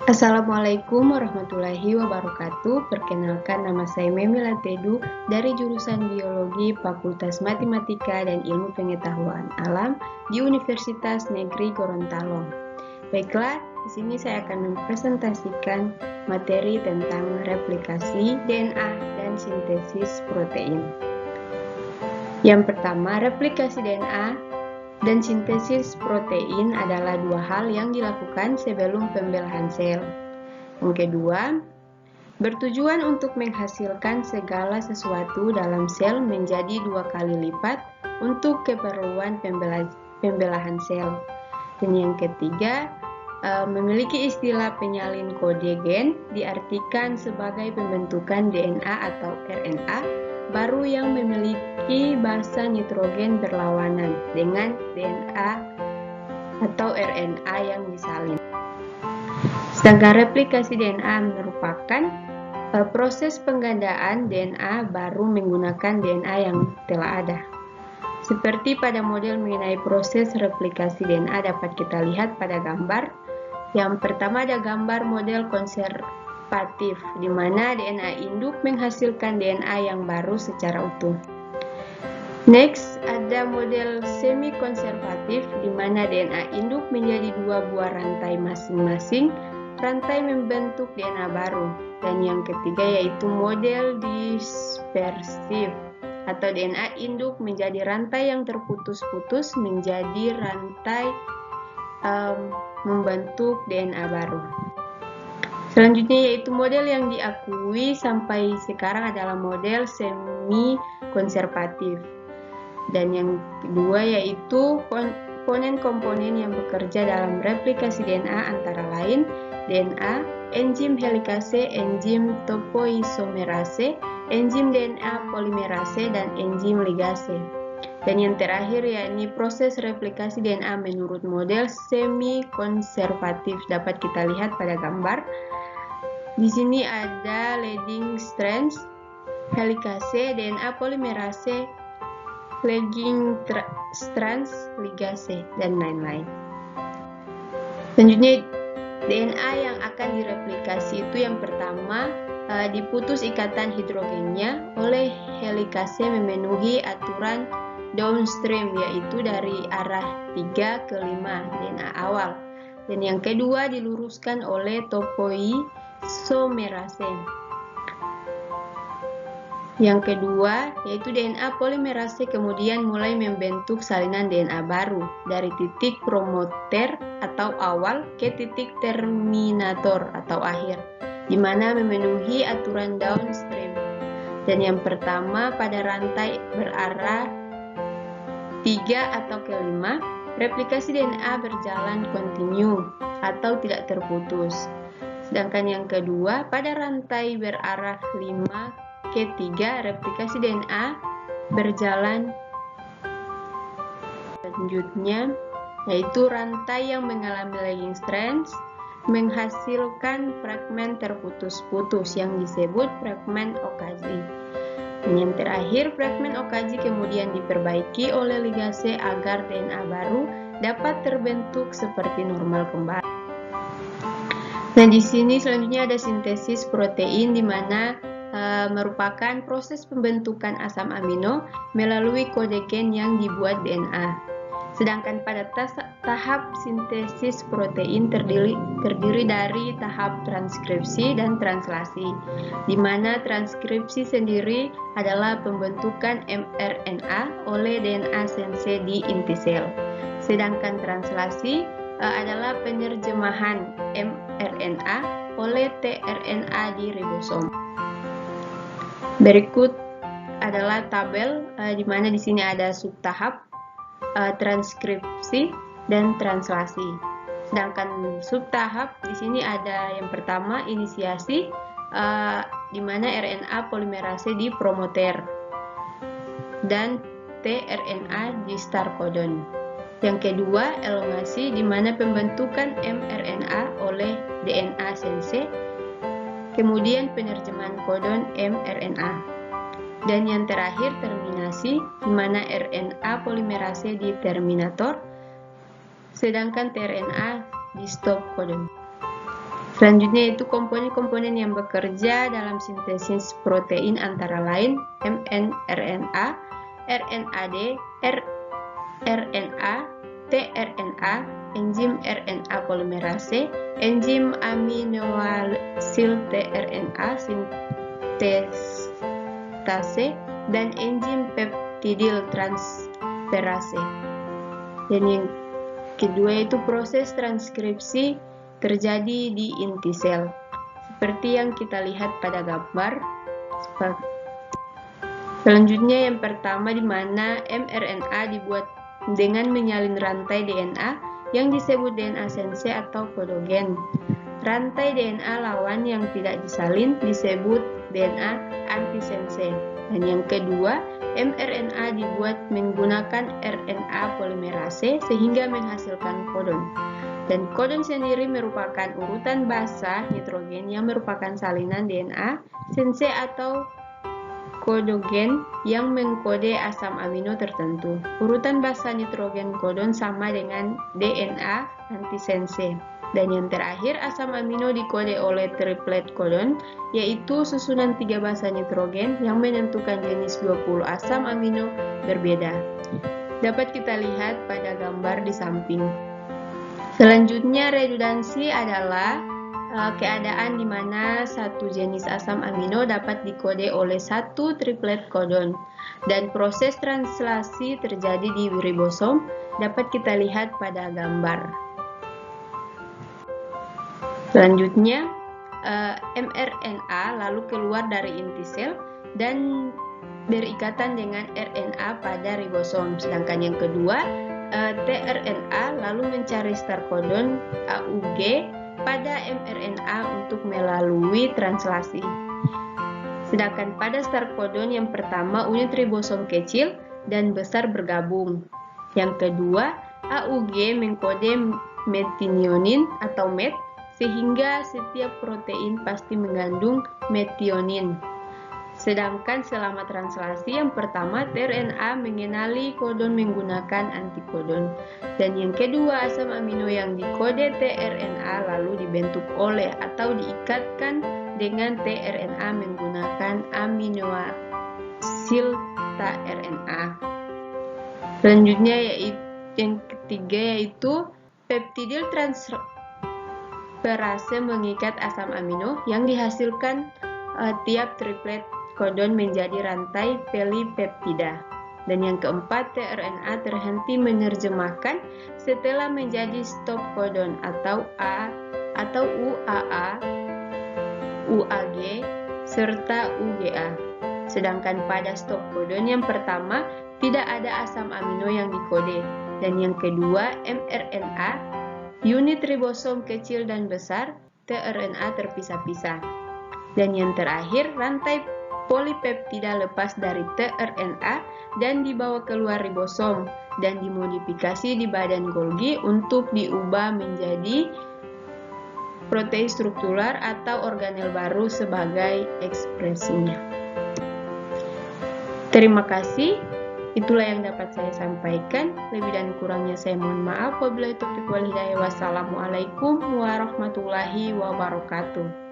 Assalamualaikum warahmatullahi wabarakatuh. Perkenalkan, nama saya Memila Tedu dari jurusan Biologi Fakultas Matematika dan Ilmu Pengetahuan Alam di Universitas Negeri Gorontalo. Baiklah, di sini saya akan mempresentasikan materi tentang replikasi DNA dan sintesis protein. Yang pertama, replikasi DNA dan sintesis protein adalah dua hal yang dilakukan sebelum pembelahan sel. Yang kedua, bertujuan untuk menghasilkan segala sesuatu dalam sel menjadi 2 kali lipat untuk keperluan pembelahan sel. Dan yang ketiga, memiliki istilah penyalin kode gen, diartikan sebagai pembentukan DNA atau RNA baru yang memiliki basa nitrogen berlawanan dengan DNA atau RNA yang disalin. Sedangkan replikasi DNA merupakan proses penggandaan DNA baru menggunakan DNA yang telah ada. Seperti pada model mengenai proses replikasi DNA dapat kita lihat pada gambar. Yang pertama ada gambar model konservatif, di mana DNA induk menghasilkan DNA yang baru secara utuh. Next, ada model semi konservatif, di mana DNA induk menjadi 2 buah rantai masing-masing. Rantai membentuk DNA baru. Dan yang ketiga yaitu model dispersif, atau DNA induk menjadi rantai yang terputus-putus menjadi rantai membentuk DNA baru. Selanjutnya yaitu model yang diakui sampai sekarang adalah model semi konservatif. Dan yang kedua yaitu komponen-komponen yang bekerja dalam replikasi DNA antara lain DNA, enzim helikase, enzim topoisomerase, enzim DNA polimerase, dan enzim ligase. Dan yang terakhir yakni proses replikasi DNA menurut model semi konservatif dapat kita lihat pada gambar. Di sini ada leading strands, helikase, DNA polimerase, lagging strands, ligase, dan lain-lain. Selanjutnya DNA yang akan direplikasi itu yang pertama diputus ikatan hidrogennya oleh helikase memenuhi aturan downstream, yaitu dari arah 3 ke 5 DNA awal. Dan yang kedua diluruskan oleh topoisomerase. Yang kedua yaitu DNA polimerase kemudian mulai membentuk salinan DNA baru dari titik promoter atau awal ke titik terminator atau akhir, di mana memenuhi aturan downstream. Dan yang pertama pada rantai berarah 3 atau ke 5, replikasi DNA berjalan kontinu atau tidak terputus. Sedangkan yang kedua, pada rantai berarah 5 ke 3, replikasi DNA berjalan. Selanjutnya, yaitu rantai yang mengalami lagging strands menghasilkan fragmen terputus-putus yang disebut fragmen Okazi. Dan yang terakhir, fragmen Okazi kemudian diperbaiki oleh ligase agar DNA baru dapat terbentuk seperti normal kembali. Nah, di sini selanjutnya ada sintesis protein, di mana merupakan proses pembentukan asam amino melalui kode gen yang dibuat DNA. Sedangkan pada tahap sintesis protein terdiri dari tahap transkripsi dan translasi, di mana transkripsi sendiri adalah pembentukan mRNA oleh DNA sensei di inti sel. Sedangkan translasi adalah penerjemahan mRNA oleh tRNA di ribosom. Berikut adalah tabel di mana di sini ada subtahap transkripsi dan translasi. Sedangkan subtahap di sini ada yang pertama inisiasi, di mana RNA polimerase di promoter dan tRNA di start codon. Yang kedua elongasi, di mana pembentukan mRNA oleh DNA sensei, kemudian penerjemahan kodon mRNA. Dan yang terakhir terminasi, di mana RNA polimerase di terminator, sedangkan tRNA di stop codon. Selanjutnya itu komponen-komponen yang bekerja dalam sintesis protein antara lain mRNA, RNAD, rRNA, tRNA, enzim RNA polimerase, enzim aminoasil tRNA sintestase, dan enzim peptidil transferase. Dan yang kedua itu proses transkripsi terjadi di inti sel, seperti yang kita lihat pada gambar. Selanjutnya yang pertama di mana mRNA dibuat dengan menyalin rantai DNA yang disebut DNA sense atau kodogen. Rantai DNA lawan yang tidak disalin disebut DNA antisense. Dan yang kedua, mRNA dibuat menggunakan RNA polimerase sehingga menghasilkan kodon. Dan kodon sendiri merupakan urutan basa nitrogen yang merupakan salinan DNA sense atau kodogen yang mengkode asam amino tertentu. Urutan basa nitrogen kodon sama dengan DNA antisense. Dan yang terakhir, asam amino dikode oleh triplet kodon, yaitu susunan 3 basa nitrogen yang menentukan jenis 20 asam amino berbeda. Dapat kita lihat pada gambar di samping. Selanjutnya, redundansi adalah keadaan di mana satu jenis asam amino dapat dikode oleh satu triplet kodon. Dan proses translasi terjadi di ribosom, dapat kita lihat pada gambar. Selanjutnya, mRNA lalu keluar dari inti sel dan berikatan dengan RNA pada ribosom. Sedangkan yang kedua, tRNA lalu mencari start codon AUG pada mRNA untuk melalui translasi. Sedangkan pada start codon yang pertama, unit ribosom kecil dan besar bergabung. Yang kedua, AUG mengkode metionin atau met, sehingga setiap protein pasti mengandung metionin. Sedangkan selama translasi yang pertama, tRNA mengenali kodon menggunakan antikodon. Dan yang kedua, asam amino yang dikode tRNA lalu dibentuk oleh atau diikatkan dengan tRNA menggunakan aminoasil tRNA. Selanjutnya yaitu yang ketiga, yaitu peptidil transferase mengikat asam amino yang dihasilkan tiap triplet kodon menjadi rantai pelipeptida. Dan yang keempat, tRNA terhenti menerjemahkan setelah menjadi stop kodon atau UAA, UAG, serta UGA. Sedangkan pada stop kodon yang pertama tidak ada asam amino yang dikode. Dan yang kedua, mRNA, unit ribosom kecil dan besar, tRNA terpisah-pisah. Dan yang terakhir, rantai polipeptida lepas dari tRNA dan dibawa keluar ribosom dan dimodifikasi di badan Golgi untuk diubah menjadi protein struktural atau organel baru sebagai ekspresinya. Terima kasih. Itulah yang dapat saya sampaikan. Lebih dan kurangnya saya mohon maaf. Wabillahi taufiq wal hidayah. Wassalamualaikum warahmatullahi wabarakatuh.